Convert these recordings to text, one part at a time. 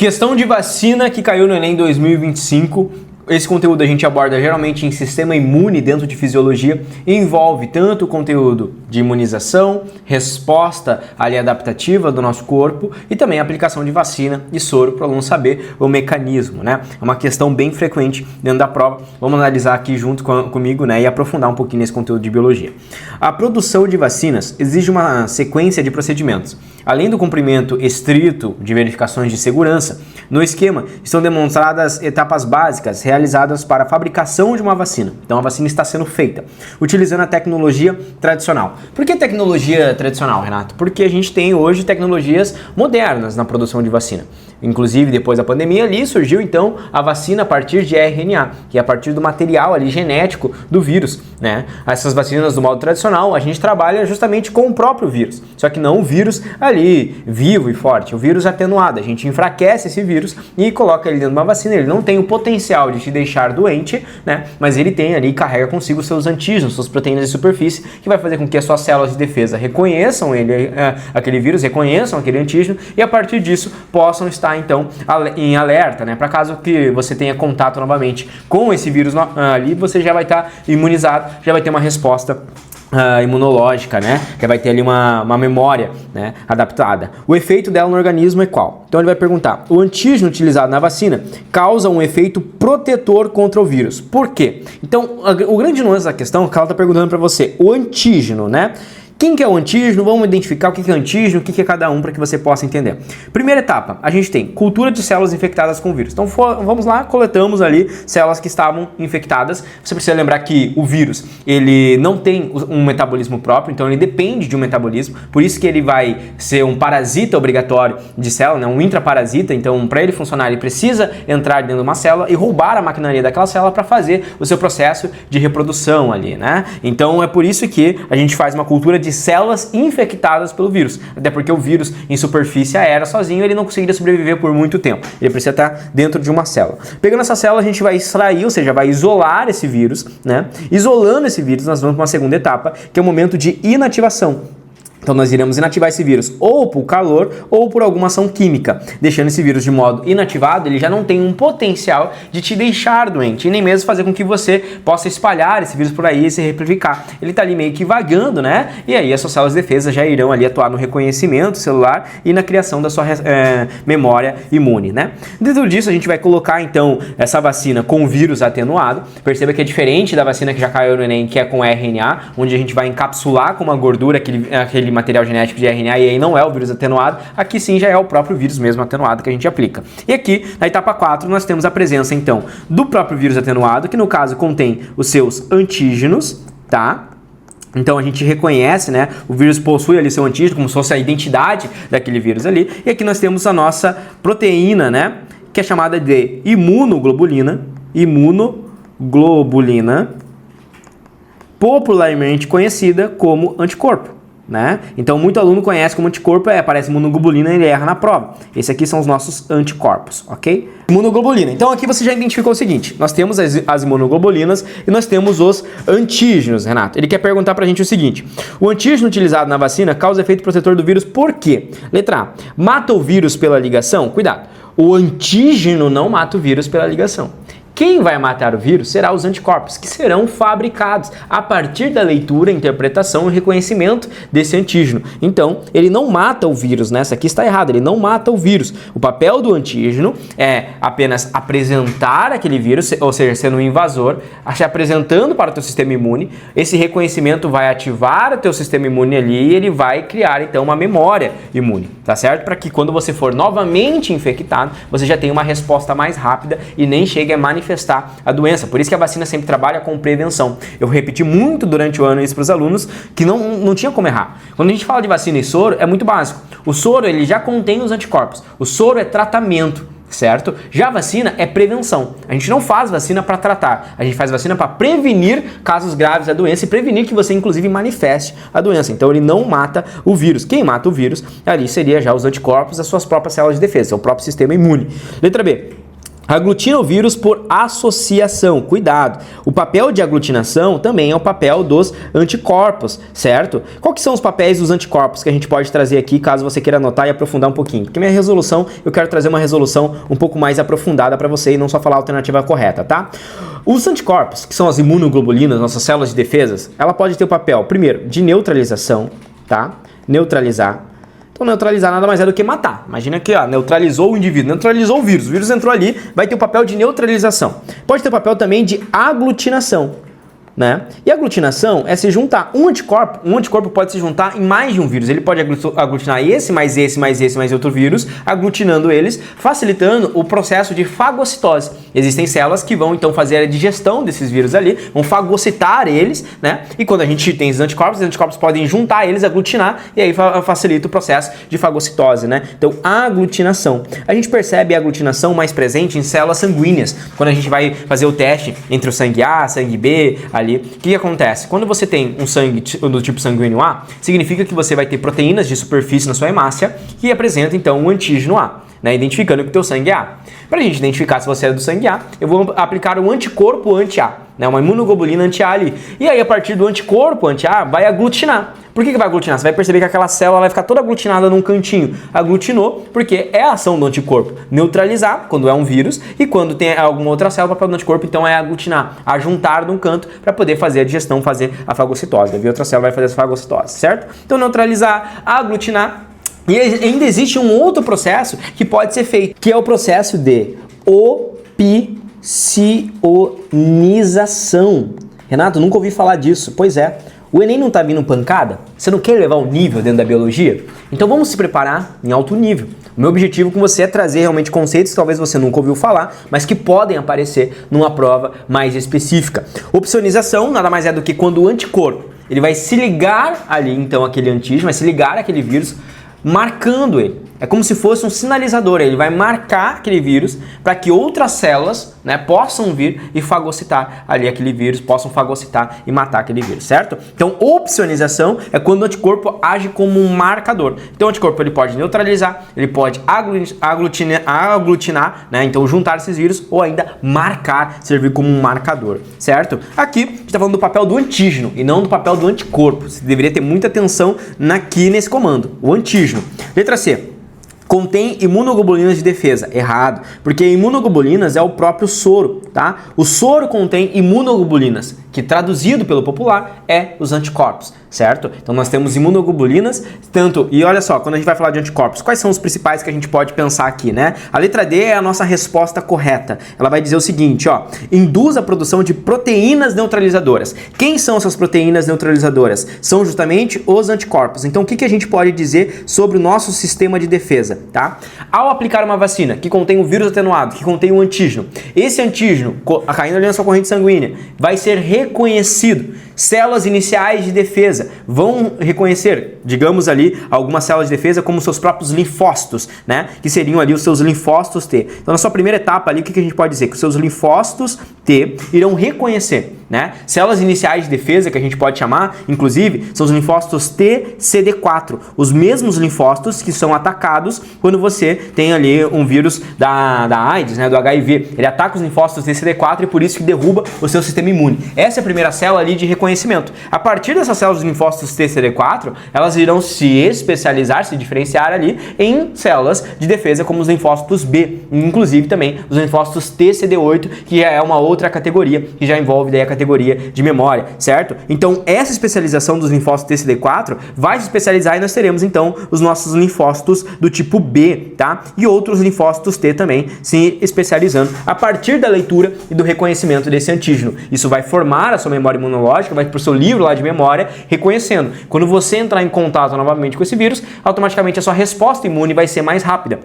Questão de vacina que caiu no Enem 2025. Esse conteúdo a gente aborda geralmente em sistema imune dentro de fisiologia e envolve tanto o conteúdo de imunização, resposta ali adaptativa do nosso corpo e também a aplicação de vacina e soro para o aluno saber o mecanismo, né? É uma questão bem frequente dentro da prova. Vamos analisar aqui junto comigo, né, e aprofundar um pouquinho nesse conteúdo de biologia. A produção de vacinas exige uma sequência de procedimentos. Além do cumprimento estrito de verificações de segurança, no esquema estão demonstradas etapas básicas realizadas para a fabricação de uma vacina. Então a vacina está sendo feita utilizando a tecnologia tradicional. Por que tecnologia tradicional, Renato? Porque a gente tem hoje tecnologias modernas na produção de vacina. Inclusive, depois da pandemia ali, surgiu então a vacina a partir de RNA, que é a partir do material ali genético do vírus, né? Essas vacinas do modo tradicional, a gente trabalha justamente com o próprio vírus, só que não o vírus ali vivo e forte, o vírus atenuado. A gente enfraquece esse vírus e coloca ele dentro de uma vacina. Ele não tem o potencial de te deixar doente, né? Mas ele tem ali, carrega consigo seus antígenos, suas proteínas de superfície, que vai fazer com que as suas células de defesa reconheçam aquele vírus, reconheçam aquele antígeno e a partir disso possam estar então em alerta, né? Para caso que você tenha contato novamente com esse vírus ali, você já vai estar imunizado, já vai ter uma resposta imunológica, né? Que vai ter ali uma memória, né, adaptada. O efeito dela no organismo é qual? Então ele vai perguntar: o antígeno utilizado na vacina causa um efeito protetor contra o vírus. Por quê? Então o grande nuance da questão é que ela está perguntando para você, o antígeno, né? Quem que é o antígeno? Vamos identificar o que é antígeno, o que é cada um para que você possa entender. Primeira etapa, a gente tem cultura de células infectadas com o vírus. Então vamos lá, coletamos ali células que estavam infectadas. Você precisa lembrar que o vírus, ele não tem um metabolismo próprio, então ele depende de um metabolismo. Por isso que ele vai ser um parasita obrigatório de célula, né? Um intraparasita. Então para ele funcionar, ele precisa entrar dentro de uma célula e roubar a maquinaria daquela célula para fazer o seu processo de reprodução ali, né? Então é por isso que a gente faz uma cultura de células infectadas pelo vírus, até porque o vírus em superfície aérea sozinho ele não conseguiria sobreviver por muito tempo, ele precisa estar dentro de uma célula. Pegando essa célula a gente vai extrair, ou seja, vai isolar esse vírus, né? Isolando esse vírus nós vamos para uma segunda etapa, que é o momento de inativação. Então nós iremos inativar esse vírus ou por calor ou por alguma ação química. Deixando esse vírus de modo inativado, ele já não tem um potencial de te deixar doente e nem mesmo fazer com que você possa espalhar esse vírus por aí e se replicar. Ele está ali meio que vagando, né? E aí as suas células de defesa já irão ali atuar no reconhecimento celular e na criação da sua memória imune, né? Dentro disso a gente vai colocar então essa vacina com vírus atenuado. Perceba que é diferente da vacina que já caiu no Enem, que é com RNA, onde a gente vai encapsular com uma gordura aquele material genético de RNA e aí não é o vírus atenuado, aqui sim já é o próprio vírus mesmo atenuado que a gente aplica. E aqui, na etapa 4, nós temos a presença então do próprio vírus atenuado, que no caso contém os seus antígenos, tá? Então a gente reconhece, né, o vírus possui ali seu antígeno, como se fosse a identidade daquele vírus ali, e aqui nós temos a nossa proteína, né, que é chamada de imunoglobulina, popularmente conhecida como anticorpo. Né? Então, muito aluno conhece como anticorpo, aparece imunoglobulina e ele erra na prova. Esses aqui são os nossos anticorpos, ok? Imunoglobulina. Então, aqui você já identificou o seguinte: nós temos as imunoglobulinas e nós temos os antígenos, Renato. Ele quer perguntar pra gente o seguinte: o antígeno utilizado na vacina causa efeito protetor do vírus por quê? Letra A, mata o vírus pela ligação? Cuidado, o antígeno não mata o vírus pela ligação. Quem vai matar o vírus será os anticorpos, que serão fabricados a partir da leitura, interpretação e reconhecimento desse antígeno. Então, ele não mata o vírus, né? Essa aqui está errada, ele não mata o vírus. O papel do antígeno é apenas apresentar aquele vírus, ou seja, sendo um invasor, se apresentando para o teu sistema imune. Esse reconhecimento vai ativar o teu sistema imune ali e ele vai criar, então, uma memória imune, tá certo? Para que quando você for novamente infectado, você já tenha uma resposta mais rápida e nem chegue a manifestar a doença. Por isso que a vacina sempre trabalha com prevenção. Eu repeti muito durante o ano isso para os alunos, que não tinha como errar. Quando a gente fala de vacina e soro, é muito básico. O soro, ele já contém os anticorpos. O soro é tratamento, certo? Já a vacina é prevenção. A gente não faz vacina para tratar. A gente faz vacina para prevenir casos graves da doença e prevenir que você, inclusive, manifeste a doença. Então, ele não mata o vírus. Quem mata o vírus ali seria já os anticorpos, as suas próprias células de defesa, o próprio sistema imune. Letra B. Aglutina o vírus por associação. Cuidado. O papel de aglutinação também é o papel dos anticorpos, certo? Qual que são os papéis dos anticorpos que a gente pode trazer aqui, caso você queira anotar e aprofundar um pouquinho? Porque minha resolução, eu quero trazer uma resolução um pouco mais aprofundada para você e não só falar a alternativa correta, tá? Os anticorpos, que são as imunoglobulinas, nossas células de defesas, ela pode ter o papel, primeiro, de neutralização, tá? Neutralizar. Então, neutralizar nada mais é do que matar. Imagina que, ó, neutralizou o indivíduo, neutralizou o vírus entrou ali, vai ter o papel de neutralização. Pode ter o papel também de aglutinação, né? E aglutinação é se juntar um anticorpo pode se juntar em mais de um vírus. Ele pode aglutinar esse, mais outro vírus, aglutinando eles, facilitando o processo de fagocitose. Existem células que vão então fazer a digestão desses vírus ali, vão fagocitar eles, né? E quando a gente tem os anticorpos podem juntar eles, aglutinar, e aí facilita o processo de fagocitose, né? Então, a aglutinação. A gente percebe a aglutinação mais presente em células sanguíneas, quando a gente vai fazer o teste entre o sangue A, sangue B, ali. O que acontece? Quando você tem um sangue do tipo sanguíneo A, significa que você vai ter proteínas de superfície na sua hemácia que apresentam então um antígeno A, né? Identificando que o teu sangue é A. Para a gente identificar se você é do sangue A, eu vou aplicar um anticorpo anti-A, né? Uma imunoglobulina anti-A ali. E aí, a partir do anticorpo anti-A, vai aglutinar. Por que vai aglutinar? Você vai perceber que aquela célula vai ficar toda aglutinada num cantinho. Aglutinou porque é a ação do anticorpo. Neutralizar, quando é um vírus, e quando tem alguma outra célula, o papel do anticorpo, então é aglutinar, ajuntar num canto para poder fazer a digestão, fazer a fagocitose. Daí outra célula vai fazer essa fagocitose, certo? Então, neutralizar, aglutinar. E ainda existe um outro processo que pode ser feito, que é o processo de opicionização. Renato, nunca ouvi falar disso. Pois é. O Enem não tá vindo pancada? Você não quer levar o nível dentro da biologia? Então vamos se preparar em alto nível. O meu objetivo com você é trazer realmente conceitos que talvez você nunca ouviu falar, mas que podem aparecer numa prova mais específica. Opsonização nada mais é do que quando o anticorpo ele vai se ligar ali, então, aquele antígeno, vai se ligar àquele vírus, marcando ele. É como se fosse um sinalizador, ele vai marcar aquele vírus para que outras células, né, possam vir e fagocitar ali aquele vírus, possam fagocitar e matar aquele vírus, certo? Então, opsonização é quando o anticorpo age como um marcador. Então, o anticorpo ele pode neutralizar, ele pode aglutinar, né, então juntar esses vírus, ou ainda marcar, servir como um marcador, certo? Aqui, a gente está falando do papel do antígeno e não do papel do anticorpo. Você deveria ter muita atenção aqui nesse comando, o antígeno. Letra C. Contém imunoglobulinas de defesa. Errado, porque imunoglobulinas é o próprio soro, tá? O soro contém imunoglobulinas, que traduzido pelo popular é os anticorpos, certo? Então nós temos imunoglobulinas, tanto, e olha só, quando a gente vai falar de anticorpos, quais são os principais que a gente pode pensar aqui, né? A letra D é a nossa resposta correta. Ela vai dizer o seguinte, ó, induz a produção de proteínas neutralizadoras. Quem são essas proteínas neutralizadoras? São justamente os anticorpos. Então o que a gente pode dizer sobre o nosso sistema de defesa? Tá? Ao aplicar uma vacina que contém o vírus atenuado, que contém um antígeno, esse antígeno, caindo ali na sua corrente sanguínea, vai ser reconhecido. Células iniciais de defesa vão reconhecer, digamos ali, algumas células de defesa como seus próprios linfócitos, né? Que seriam ali os seus linfócitos T. Então, na sua primeira etapa ali, o que a gente pode dizer? Que os seus linfócitos T irão reconhecer, né? Células iniciais de defesa, que a gente pode chamar, inclusive, são os linfócitos T, CD4, os mesmos linfócitos que são atacados quando você tem ali um vírus da AIDS, né? Do HIV. Ele ataca os linfócitos T, CD4 e por isso que derruba o seu sistema imune. Essa é a primeira célula ali de reconhecimento. A partir dessas células de linfócitos T, CD4, elas irão se especializar, se diferenciar ali em células de defesa como os linfócitos B, inclusive também os linfócitos T, CD8, que já é uma outra categoria, que já envolve daí a categoria de memória, certo? Então, essa especialização dos linfócitos T, CD4 vai se especializar e nós teremos então os nossos linfócitos do tipo B, tá? E outros linfócitos T também se especializando a partir da leitura e do reconhecimento desse antígeno. Isso vai formar a sua memória imunológica, vai para o seu livro lá de memória, reconhecendo. Quando você entrar em contato novamente com esse vírus, automaticamente a sua resposta imune vai ser mais rápida.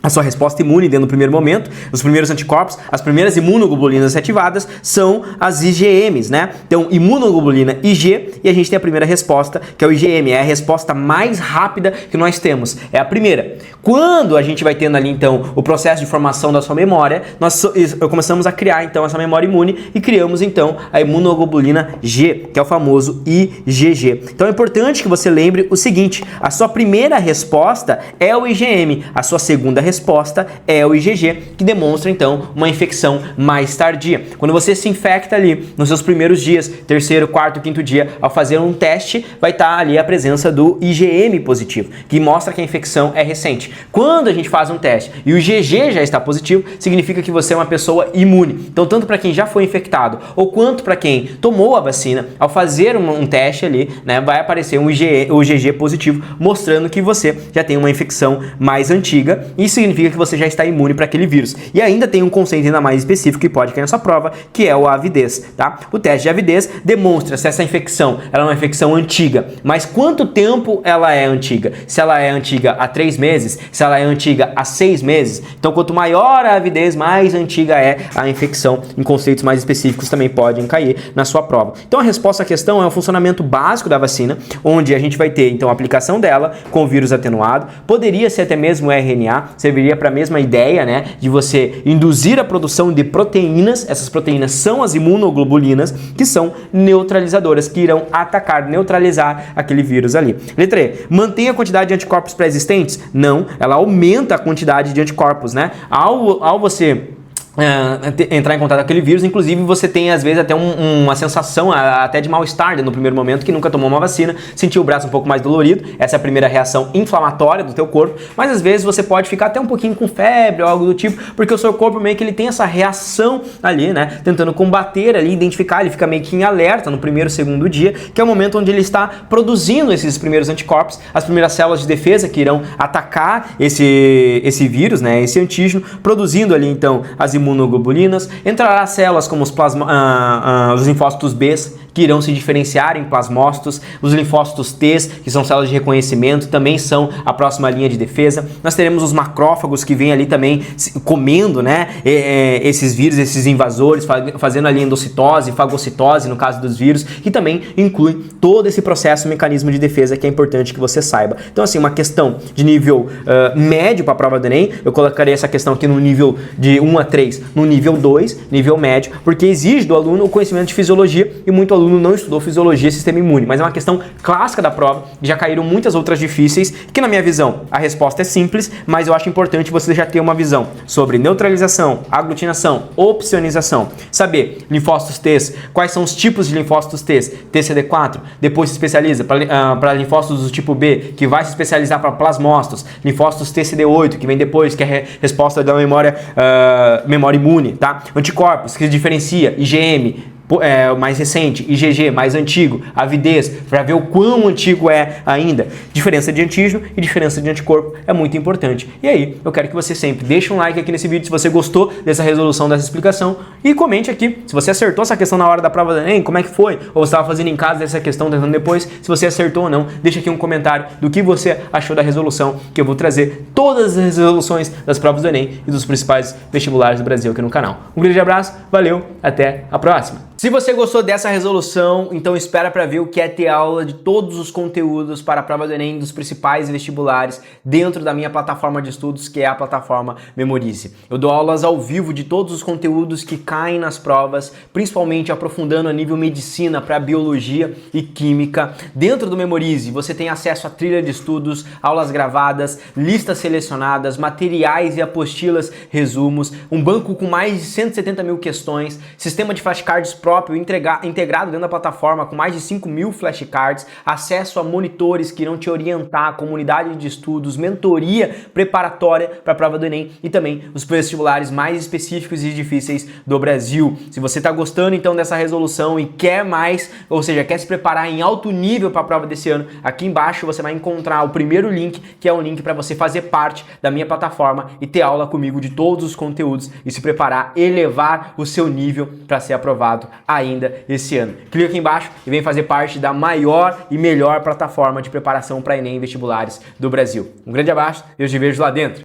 A sua resposta imune dentro do primeiro momento, os primeiros anticorpos, as primeiras imunoglobulinas ativadas são as IgMs, né? Então, imunoglobulina IG e a gente tem a primeira resposta, que é o IgM, é a resposta mais rápida que nós temos, é a primeira. Quando a gente vai tendo ali, então, o processo de formação da sua memória, nós começamos a criar, então, essa memória imune e criamos, então, a imunoglobulina G, que é o famoso IgG. Então, é importante que você lembre o seguinte, a sua primeira resposta é o IgM, a sua segunda resposta resposta é o IgG, que demonstra então uma infecção mais tardia. Quando você se infecta ali nos seus primeiros dias, terceiro, quarto, quinto dia, ao fazer um teste, vai estar ali a presença do IgM positivo, que mostra que a infecção é recente. Quando a gente faz um teste e o IgG já está positivo, significa que você é uma pessoa imune. Então, tanto para quem já foi infectado ou quanto para quem tomou a vacina, ao fazer um teste ali, né, vai aparecer o IgG positivo, mostrando que você já tem uma infecção mais antiga. Isso significa que você já está imune para aquele vírus. E ainda tem um conceito ainda mais específico que pode cair na sua prova, que é a avidez, tá? O teste de avidez demonstra se essa infecção ela é uma infecção antiga, mas quanto tempo ela é antiga. Se ela é antiga há 3 meses, se ela é antiga há 6 meses. Então, quanto maior a avidez, mais antiga é a infecção. Em conceitos mais específicos também podem cair na sua prova. Então, a resposta à questão é o funcionamento básico da vacina, onde a gente vai ter, então, a aplicação dela com o vírus atenuado. Poderia ser até mesmo RNA, serviria para a mesma ideia, né, de você induzir a produção de proteínas. Essas proteínas são as imunoglobulinas, que são neutralizadoras, que irão atacar, neutralizar aquele vírus ali. Letra E. Mantém a quantidade de anticorpos pré-existentes? Não, ela aumenta a quantidade de anticorpos, né? Ao você entrar em contato com aquele vírus, inclusive você tem às vezes até uma sensação até de mal-estar no primeiro momento, que nunca tomou uma vacina, sentiu o braço um pouco mais dolorido, essa é a primeira reação inflamatória do teu corpo, mas às vezes você pode ficar até um pouquinho com febre ou algo do tipo, porque o seu corpo meio que ele tem essa reação ali, né, tentando combater ali, identificar, ele fica meio que em alerta no primeiro, segundo dia, que é o momento onde ele está produzindo esses primeiros anticorpos, as primeiras células de defesa que irão atacar esse vírus, né, esse antígeno, produzindo ali então as imunoglobulinas, entrará células como os linfócitos B, que irão se diferenciar em plasmócitos, os linfócitos T, que são células de reconhecimento, também são a próxima linha de defesa. Nós teremos os macrófagos, que vêm ali também comendo, né, esses vírus, esses invasores, fazendo ali endocitose, fagocitose, no caso dos vírus, que também inclui todo esse processo, mecanismo de defesa que é importante que você saiba. Então, assim, uma questão de nível médio para a prova do Enem, eu colocaria essa questão aqui no nível de 1 a 3, no nível 2, nível médio, porque exige do aluno o conhecimento de fisiologia e muito aluno não estudou fisiologia e sistema imune, mas é uma questão clássica da prova, já caíram muitas outras difíceis, que na minha visão a resposta é simples, mas eu acho importante você já ter uma visão sobre neutralização, aglutinação, opsonização, saber linfócitos T, quais são os tipos de linfócitos T, TCD4, depois se especializa para linfócitos do tipo B, que vai se especializar para plasmócitos, linfócitos TCD8, que vem depois, que é a resposta da memória imune, tá? Anticorpos, que se diferencia, IgM, mais recente, IgG, mais antigo, avidez, para ver o quão antigo é ainda. Diferença de antígeno e diferença de anticorpo é muito importante. E aí, eu quero que você sempre deixe um like aqui nesse vídeo se você gostou dessa resolução, dessa explicação, e comente aqui se você acertou essa questão na hora da prova do Enem, como é que foi, ou você estava fazendo em casa dessa questão, tentando depois, se você acertou ou não, deixa aqui um comentário do que você achou da resolução, que eu vou trazer todas as resoluções das provas do Enem e dos principais vestibulares do Brasil aqui no canal. Um grande abraço, valeu, até a próxima! Se você gostou dessa resolução, então espera para ver o que é ter aula de todos os conteúdos para a prova do Enem dos principais vestibulares dentro da minha plataforma de estudos, que é a plataforma Memorize. Eu dou aulas ao vivo de todos os conteúdos que caem nas provas, principalmente aprofundando a nível medicina para biologia e química. Dentro do Memorize, você tem acesso a trilha de estudos, aulas gravadas, listas selecionadas, materiais e apostilas, resumos, um banco com mais de 170 mil questões, sistema de flashcards próprio integrado dentro da plataforma com mais de 5.000 flashcards, acesso a monitores que irão te orientar, comunidade de estudos, mentoria preparatória para a prova do Enem e também os vestibulares mais específicos e difíceis do Brasil. Se você está gostando então dessa resolução e quer mais, ou seja, quer se preparar em alto nível para a prova desse ano, aqui embaixo você vai encontrar o primeiro link, que é um link para você fazer parte da minha plataforma e ter aula comigo de todos os conteúdos e se preparar, elevar o seu nível para ser aprovado ainda esse ano. Clica aqui embaixo e vem fazer parte da maior e melhor plataforma de preparação para Enem e vestibulares do Brasil. Um grande abraço e eu te vejo lá dentro.